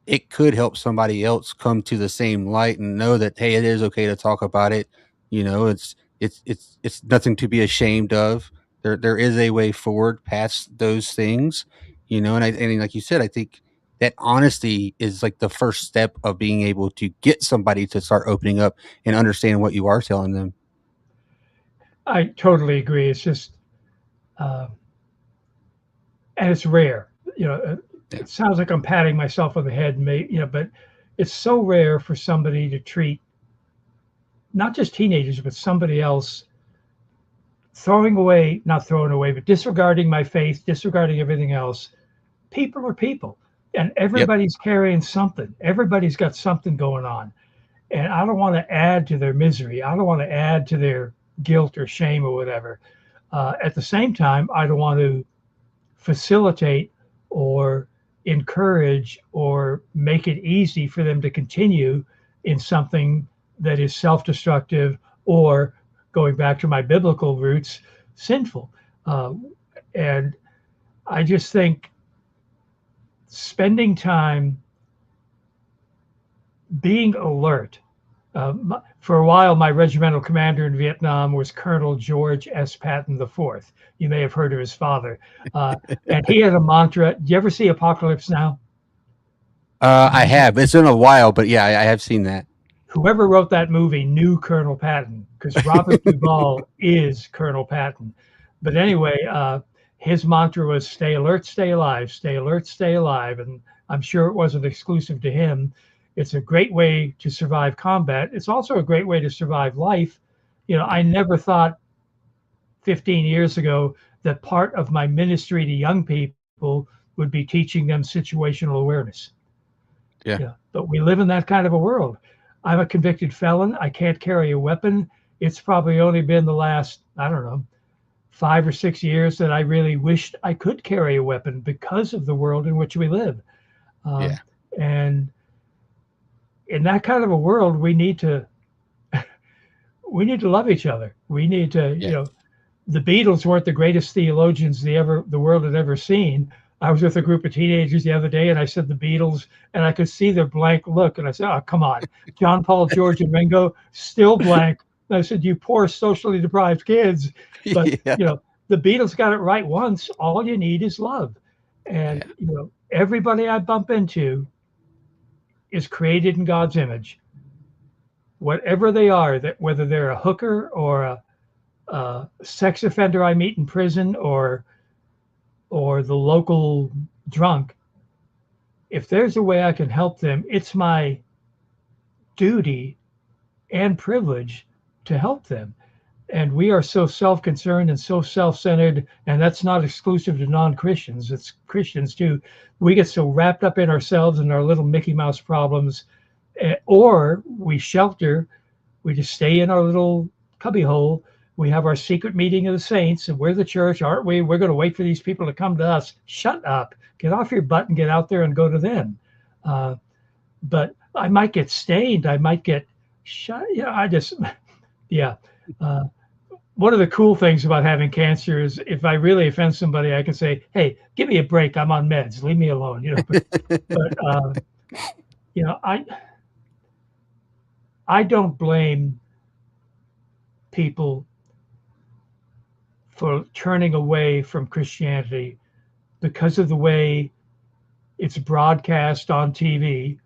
it could help somebody else come to the same light and know that hey, it is okay to talk about it. You know, it's nothing to be ashamed of. There is a way forward past those things. You know, and like you said, I think that honesty is like the first step of being able to get somebody to start opening up and understanding what you are telling them. I totally agree. It's just, uh, and it's rare. You know, Yeah. it sounds like I'm patting myself on the head, but it's so rare for somebody to treat not just teenagers, but somebody else not throwing away, but disregarding my faith, disregarding everything else. People are people, and Yep. everybody's carrying something. Everybody's got something going on. And I don't want to add to their misery. I don't want to add to their guilt or shame or whatever. At the same time, I don't want to facilitate or encourage or make it easy for them to continue in something that is self-destructive or, going back to my biblical roots, sinful. Uh, and I just think spending time being alert. For a while, my regimental commander in Vietnam was Colonel George S. Patton IV. You may have heard of his father. And he had a mantra. Do you ever see Apocalypse Now? I have. It's been a while, but yeah, I have seen that. Whoever wrote that movie knew Colonel Patton because Robert Duvall is Colonel Patton. But anyway, his mantra was stay alert, stay alive, stay alert, stay alive. And I'm sure it wasn't exclusive to him. It's a great way to survive combat. It's also a great way to survive life. You know, I never thought 15 years ago that part of my ministry to young people would be teaching them situational awareness. Yeah. Yeah, but we live in that kind of a world. I'm a convicted felon. I can't carry a weapon. It's probably only been the last, I don't know, 5 or 6 years that I really wished I could carry a weapon because of the world in which we live. Yeah. And in that kind of a world, we need to love each other. We need to, Yeah. the Beatles weren't the greatest theologians the world had ever seen. I was with a group of teenagers the other day, and I said the Beatles, and I could see their blank look, and I said, "Oh, come on, John, Paul, George, and Ringo, still blank." And I said, "You poor socially deprived kids." But Yeah. the Beatles got it right once. All you need is love, and Yeah. everybody I bump into is created in God's image, whatever they are. That whether they're a hooker or a sex offender I meet in prison or the local drunk, if there's a way I can help them, it's my duty and privilege to help them. And we are so self-concerned and so self-centered, and that's not exclusive to non-Christians. It's Christians too. We get so wrapped up in ourselves and our little Mickey Mouse problems, or we shelter. We just stay in our little cubbyhole. We have our secret meeting of the saints, and we're the church, aren't we? We're going to wait for these people to come to us. Shut up. Get off your butt and get out there and go to them. But I might get stained. I might get shut. Yeah. Uh, One of the cool things about having cancer is if I really offend somebody, I can say, "Hey, give me a break. I'm on meds. Leave me alone." But you know, I don't blame people for turning away from Christianity because of the way it's broadcast on TV.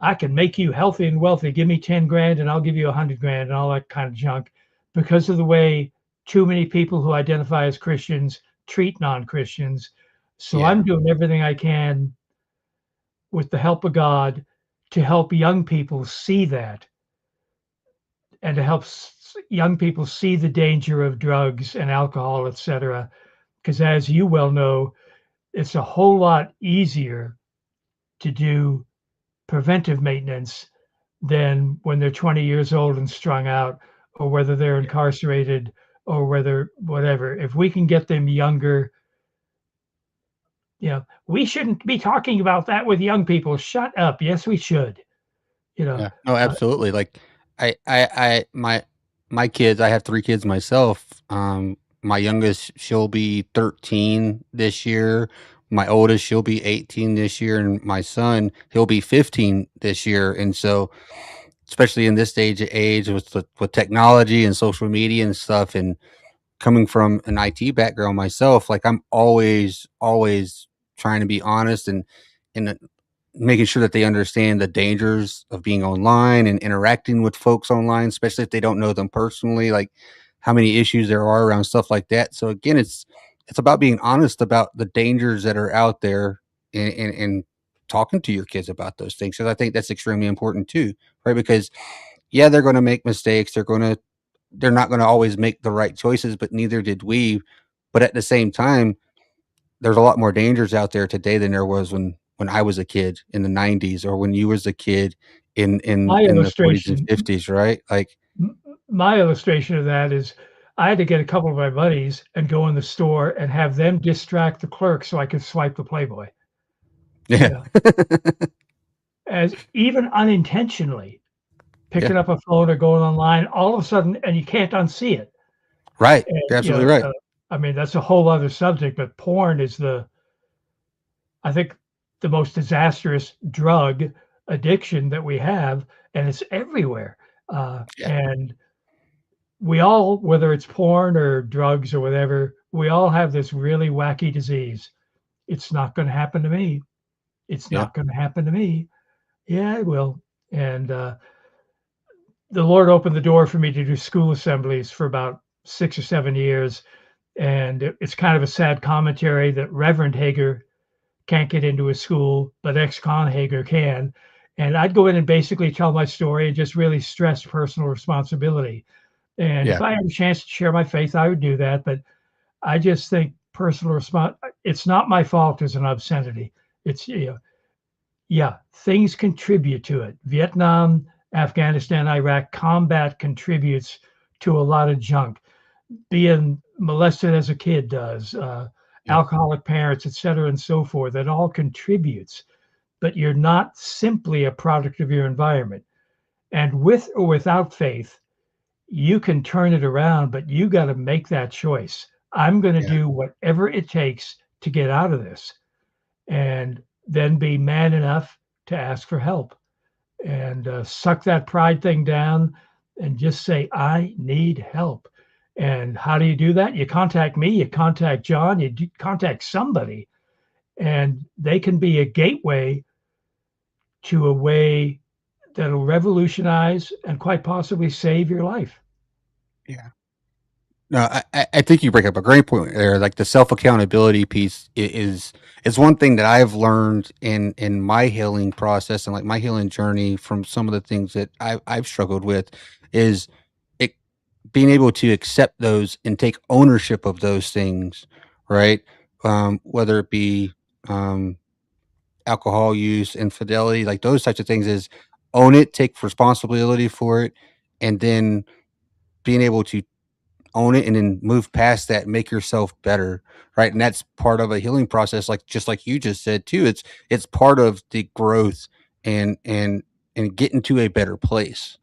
I can make you healthy and wealthy. Give me 10 grand and I'll give you 100 grand and all that kind of junk because of the way too many people who identify as Christians treat non-Christians. So Yeah. I'm doing everything I can with the help of God to help young people see that and to help young people see the danger of drugs and alcohol, etc. Because as you well know, it's a whole lot easier to do preventive maintenance than when they're 20 years old and strung out, or whether they're incarcerated, or whether whatever. If we can get them younger, we shouldn't be talking about that with young people. Shut up. Yes, we should. Yeah. No, Uh, absolutely. Like my kids, I have 3 kids myself. My youngest, she'll be 13 this year. My oldest, she'll be 18 this year, and my son, he'll be 15 this year. And so, especially in this stage of age with technology and social media and stuff, and coming from an IT background myself, like I'm always trying to be honest and making sure that they understand the dangers of being online and interacting with folks online, especially if they don't know them personally, like how many issues there are around stuff like that. So again, it's about being honest about the dangers that are out there and talking to your kids about those things. Because I think that's extremely important too, right? Because yeah, they're going to make mistakes. They're not going to always make the right choices, but neither did we. But at the same time, there's a lot more dangers out there today than there was when I was a kid in the 90s or when you was a kid my in the 40s and illustration, 50s, right? Like, my illustration of that is I had to get a couple of my buddies and go in the store and have them distract the clerk so I could swipe the Playboy. yeah, You know, as even unintentionally yeah, picking up a phone or going online, all of a sudden, and you can't unsee it. right. And, You're absolutely right. I mean, that's a whole other subject, but porn is I think, the most disastrous drug addiction that we have, and it's everywhere. Yeah, And we all, whether it's porn or drugs or whatever, we all have this really wacky disease. It's not going to happen to me. It's yeah, not going to happen to me. Yeah, it will. And the Lord opened the door for me to do school assemblies for about 6 or 7 years. And it's kind of a sad commentary that Reverend Hager can't get into a school, but ex-con Hager can. And I'd go in and basically tell my story and just really stress personal responsibility. And yeah, if I had a chance to share my faith, I would do that. But I just think personal response, it's not my fault as an obscenity. It's, yeah, things contribute to it. Vietnam, Afghanistan, Iraq, combat contributes to a lot of junk. Being molested as a kid does, yeah, alcoholic parents, et cetera, and so forth. That all contributes, but you're not simply a product of your environment. And with or without faith, you can turn it around, but you got to make that choice. I'm going to yeah, do whatever it takes to get out of this and then be man enough to ask for help and suck that pride thing down and just say, I need help. And how do you do that? You contact me, you contact John, you contact somebody, and they can be a gateway to a way that'll revolutionize and quite possibly save your life. yeah. No, I think you bring up a great point there. Like the self accountability piece is one thing that I've learned in my healing process and like my healing journey from some of the things that I've struggled with is it being able to accept those and take ownership of those things, right? Whether it be um, alcohol use, infidelity, like those types of things, is own it, take responsibility for it, and then being able to own it and then move past that, make yourself better, right? And that's part of a healing process, like just like you just said too. It's part of the growth and getting to a better place.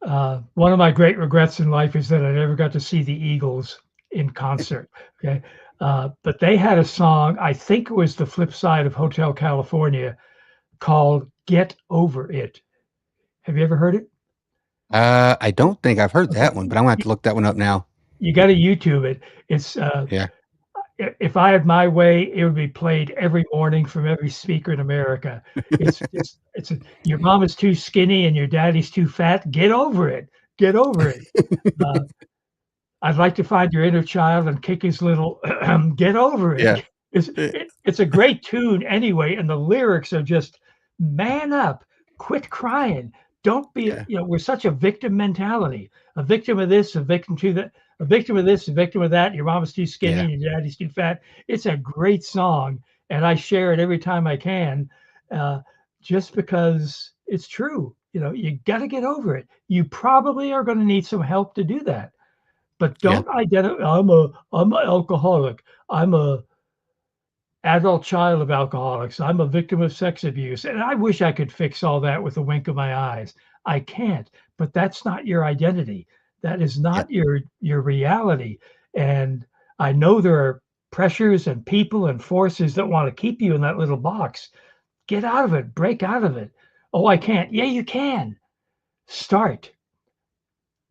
One of my great regrets in life is that I never got to see the Eagles in concert. Okay. But they had a song, I think it was the flip side of Hotel California, called Get Over It. Have you ever heard it? I don't think I've heard Okay. that one, but I'm gonna have to look that one up now. You got to YouTube it. It's Yeah. if I had my way, it would be played every morning from every speaker in America. Your mom is too skinny and your daddy's too fat. Get over it. Get over it. Uh, I'd like to find your inner child and kick his little. Get over Yeah. it. It's a great tune anyway, and the lyrics are just man up, quit crying, don't be. Yeah. We're such a victim mentality. A victim of this, a victim to that, a victim of this, a victim of that. Your mama's too skinny, Yeah. and your daddy's too fat. It's a great song, and I share it every time I can, just because it's true. You got to get over it. You probably are going to need some help to do that. But don't identify. I'm an alcoholic. I'm a adult child of alcoholics. I'm a victim of sex abuse, and I wish I could fix all that with a wink of my eyes. I can't. But that's not your identity. That is not your reality. And I know there are pressures and people and forces that want to keep you in that little box. Get out of it. Break out of it. Oh, I can't. Yeah, you can. Start.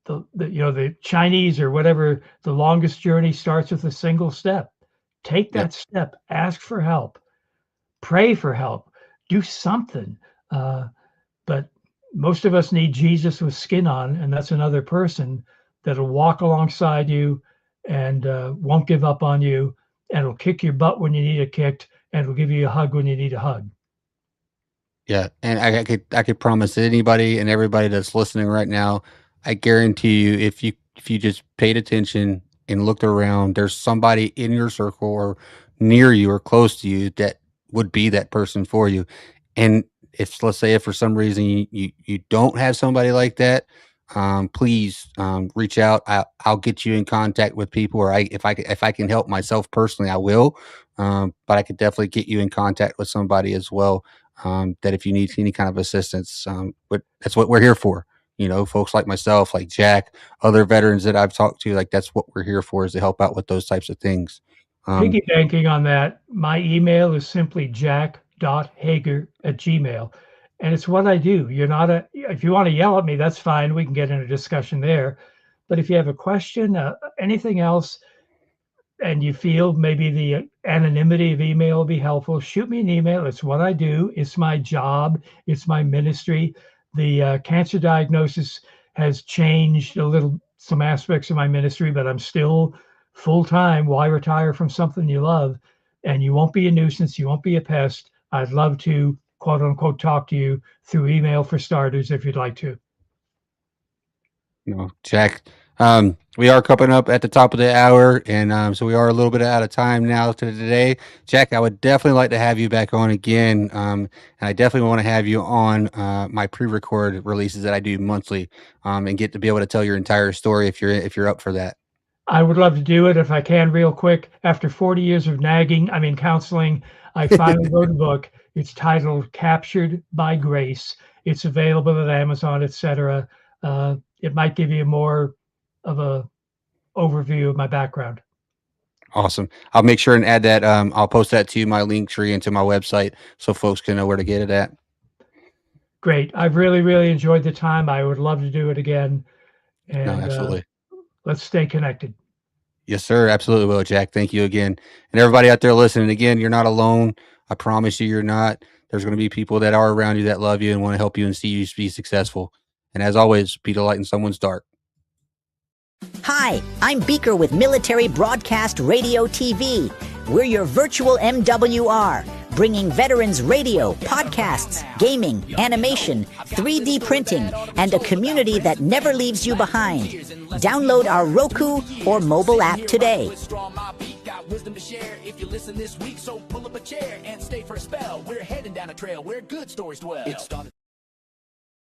The Chinese or whatever, the longest journey starts with a single step. Take that step, ask for help, pray for help, do something. But most of us need Jesus with skin on, and that's another person that'll walk alongside you and won't give up on you, and will kick your butt when you need it kicked, and will give you a hug when you need a hug. Yeah, and I could promise anybody and everybody that's listening right now, I guarantee you, if you just paid attention and looked around, there's somebody in your circle or near you or close to you that would be that person for you. And if let's say if for some reason you don't have somebody like that, please reach out. I'll get you in contact with people, or if I can help myself personally, I will. But I could definitely get you in contact with somebody as well, that if you need any kind of assistance, but that's what we're here for. Folks like myself, like Jack, other veterans that I've talked to, like that's what we're here for, is to help out with those types of things. Piggybacking on that, my email is simply jack.hager@gmail. And it's what I do. If you want to yell at me, that's fine. We can get in a discussion there. But if you have a question, anything else, and you feel maybe the anonymity of email will be helpful, shoot me an email. It's what I do. It's my job. It's my ministry. The cancer diagnosis has changed a little, some aspects of my ministry, but I'm still full-time. Why retire from something you love? And you won't be a nuisance. You won't be a pest. I'd love to, quote unquote, talk to you through email for starters, if you'd like to. Jack, we are coming up at the top of the hour, and so we are a little bit out of time now today. Jack, I would definitely like to have you back on again, and I definitely want to have you on my pre-record releases that I do monthly, and get to be able to tell your entire story if you're up for that. I would love to do it if I can real quick. After 40 years of counseling, I finally wrote a book. It's titled Captured by Grace. It's available at Amazon, etc. It might give you more of a overview of my background. Awesome. I'll make sure and add that. I'll post that to my link tree and to my website so folks can know where to get it at. Great. I've really, really enjoyed the time. I would love to do it again. And No, absolutely. Let's stay connected. Yes, sir. Absolutely will, Jack. Thank you again. And everybody out there listening, again, you're not alone. I promise you, you're not. There's going to be people that are around you that love you and want to help you and see you be successful. And as always, be the light in someone's dark. Hi, I'm Beaker with Military Broadcast Radio TV. We're your virtual MWR, bringing veterans radio, podcasts, gaming, animation, 3D printing, and a community that never leaves you behind. Download our Roku or mobile app today. Wisdom to share if you listen this week, so pull up a chair and stay for a spell. We're heading down a trail where good stories dwell.